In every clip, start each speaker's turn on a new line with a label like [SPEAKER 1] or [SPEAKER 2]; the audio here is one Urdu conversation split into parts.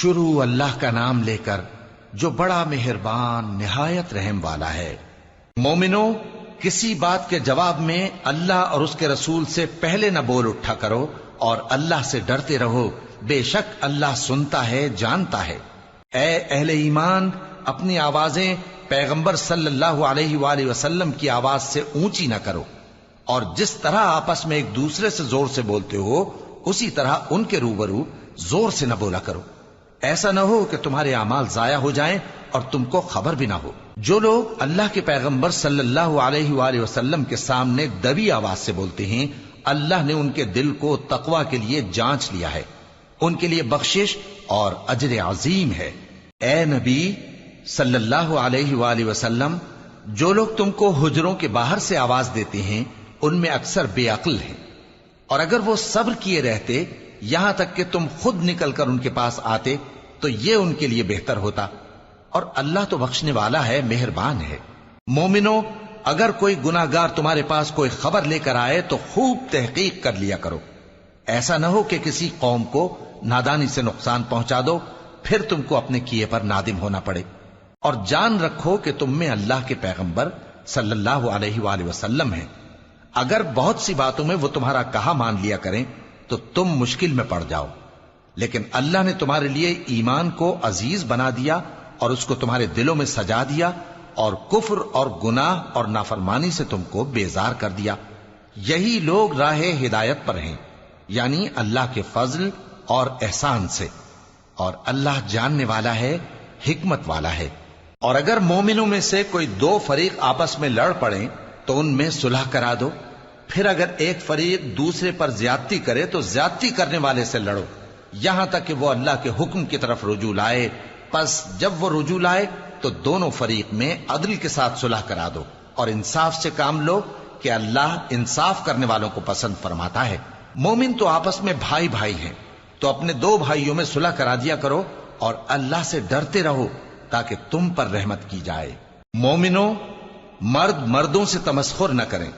[SPEAKER 1] شروع اللہ کا نام لے کر جو بڑا مہربان نہایت رحم والا ہے۔ مومنو، کسی بات کے جواب میں اللہ اور اس کے رسول سے پہلے نہ بول اٹھا کرو اور اللہ سے ڈرتے رہو، بے شک اللہ سنتا ہے، جانتا ہے۔ اے اہل ایمان، اپنی آوازیں پیغمبر صلی اللہ علیہ وآلہ وسلم کی آواز سے اونچی نہ کرو، اور جس طرح آپس میں ایک دوسرے سے زور سے بولتے ہو اسی طرح ان کے روبرو زور سے نہ بولا کرو، ایسا نہ ہو کہ تمہارے اعمال ضائع ہو جائیں اور تم کو خبر بھی نہ ہو۔ جو لوگ اللہ کے پیغمبر صلی اللہ علیہ وآلہ وسلم کے سامنے دبی آواز سے بولتے ہیں، اللہ نے ان کے دل کو تقوی کے لیے جانچ لیا ہے، ان کے لیے بخشش اور اجر عظیم ہے۔ اے نبی صلی اللہ علیہ وآلہ وسلم، جو لوگ تم کو حجروں کے باہر سے آواز دیتے ہیں ان میں اکثر بے عقل ہیں، اور اگر وہ صبر کیے رہتے یہاں تک کہ تم خود نکل کر ان کے پاس آتے تو یہ ان کے لیے بہتر ہوتا، اور اللہ تو بخشنے والا ہے، مہربان ہے۔ مومنو، اگر کوئی گناہ گار تمہارے پاس کوئی خبر لے کر آئے تو خوب تحقیق کر لیا کرو، ایسا نہ ہو کہ کسی قوم کو نادانی سے نقصان پہنچا دو پھر تم کو اپنے کیے پر نادم ہونا پڑے۔ اور جان رکھو کہ تم میں اللہ کے پیغمبر صلی اللہ علیہ وآلہ وسلم ہیں، اگر بہت سی باتوں میں وہ تمہارا کہا مان لیا کریں تو تم مشکل میں پڑ جاؤ، لیکن اللہ نے تمہارے لیے ایمان کو عزیز بنا دیا اور اس کو تمہارے دلوں میں سجا دیا، اور کفر اور گناہ اور نافرمانی سے تم کو بیزار کر دیا۔ یہی لوگ راہ ہدایت پر ہیں، یعنی اللہ کے فضل اور احسان سے، اور اللہ جاننے والا ہے، حکمت والا ہے۔ اور اگر مومنوں میں سے کوئی دو فریق آپس میں لڑ پڑیں تو ان میں صلح کرا دو، پھر اگر ایک فریق دوسرے پر زیادتی کرے تو زیادتی کرنے والے سے لڑو، یہاں تک کہ وہ اللہ کے حکم کی طرف رجوع لائے۔ پس جب وہ رجوع لائے تو دونوں فریق میں عدل کے ساتھ صلح کرا دو اور انصاف سے کام لو کہ اللہ انصاف کرنے والوں کو پسند فرماتا ہے۔ مومن تو آپس میں بھائی بھائی ہیں، تو اپنے دو بھائیوں میں صلح کرا دیا کرو اور اللہ سے ڈرتے رہو تاکہ تم پر رحمت کی جائے۔ مومنوں، مرد مردوں سے تمسخر نہ کریں،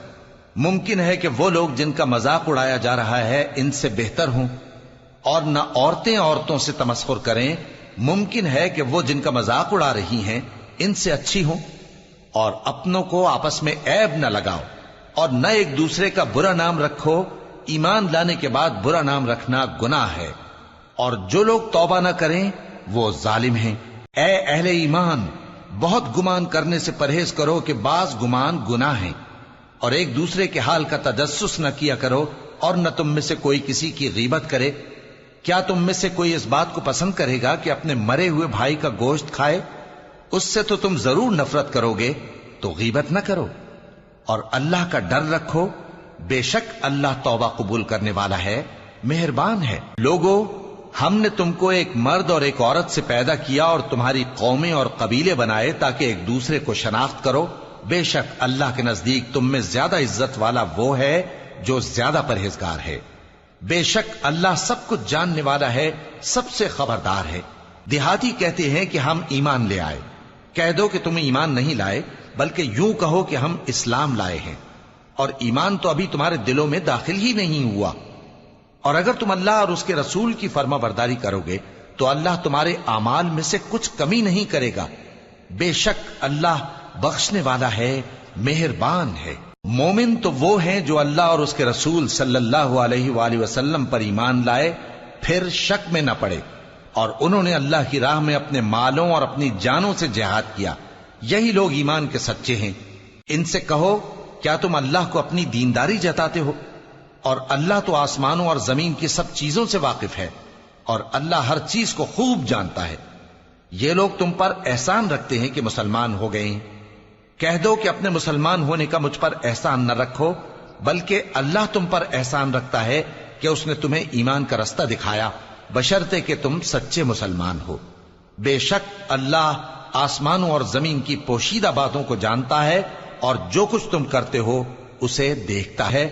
[SPEAKER 1] ممکن ہے کہ وہ لوگ جن کا مذاق اڑایا جا رہا ہے ان سے بہتر ہوں، اور نہ عورتیں عورتوں سے تمسخر کریں، ممکن ہے کہ وہ جن کا مذاق اڑا رہی ہیں ان سے اچھی ہوں۔ اور اپنوں کو آپس میں عیب نہ لگاؤ اور نہ ایک دوسرے کا برا نام رکھو، ایمان لانے کے بعد برا نام رکھنا گناہ ہے، اور جو لوگ توبہ نہ کریں وہ ظالم ہیں۔ اے اہل ایمان، بہت گمان کرنے سے پرہیز کرو کہ بعض گمان گناہ ہیں، اور ایک دوسرے کے حال کا تجسس نہ کیا کرو، اور نہ تم میں سے کوئی کسی کی غیبت کرے۔ کیا تم میں سے کوئی اس بات کو پسند کرے گا کہ اپنے مرے ہوئے بھائی کا گوشت کھائے؟ اس سے تو تم ضرور نفرت کرو گے، تو غیبت نہ کرو، اور اللہ کا ڈر رکھو، بے شک اللہ توبہ قبول کرنے والا ہے، مہربان ہے۔ لوگو، ہم نے تم کو ایک مرد اور ایک عورت سے پیدا کیا اور تمہاری قومیں اور قبیلے بنائے تاکہ ایک دوسرے کو شناخت کرو، بے شک اللہ کے نزدیک تم میں زیادہ عزت والا وہ ہے جو زیادہ پرہیزگار ہے۔ بے شک اللہ سب کچھ جاننے والا ہے، سب سے خبردار ہے۔ دیہاتی کہتے ہیں کہ ہم ایمان لے آئے، کہہ دو کہ تم ایمان نہیں لائے، بلکہ یوں کہو کہ ہم اسلام لائے ہیں، اور ایمان تو ابھی تمہارے دلوں میں داخل ہی نہیں ہوا۔ اور اگر تم اللہ اور اس کے رسول کی فرما برداری کرو گے تو اللہ تمہارے اعمال میں سے کچھ کمی نہیں کرے گا، بے شک اللہ بخشنے والا ہے، مہربان ہے۔ مومن تو وہ ہیں جو اللہ اور اس کے رسول صلی اللہ علیہ وآلہ وسلم پر ایمان لائے، پھر شک میں نہ پڑے، اور انہوں نے اللہ کی راہ میں اپنے مالوں اور اپنی جانوں سے جہاد کیا، یہی لوگ ایمان کے سچے ہیں۔ ان سے کہو، کیا تم اللہ کو اپنی دینداری جتاتے ہو؟ اور اللہ تو آسمانوں اور زمین کی سب چیزوں سے واقف ہے، اور اللہ ہر چیز کو خوب جانتا ہے۔ یہ لوگ تم پر احسان رکھتے ہیں کہ مسلمان ہو گئے ہیں، کہہ دو کہ اپنے مسلمان ہونے کا مجھ پر احسان نہ رکھو، بلکہ اللہ تم پر احسان رکھتا ہے کہ اس نے تمہیں ایمان کا رستہ دکھایا، بشرطے کہ تم سچے مسلمان ہو۔ بے شک اللہ آسمانوں اور زمین کی پوشیدہ باتوں کو جانتا ہے، اور جو کچھ تم کرتے ہو اسے دیکھتا ہے۔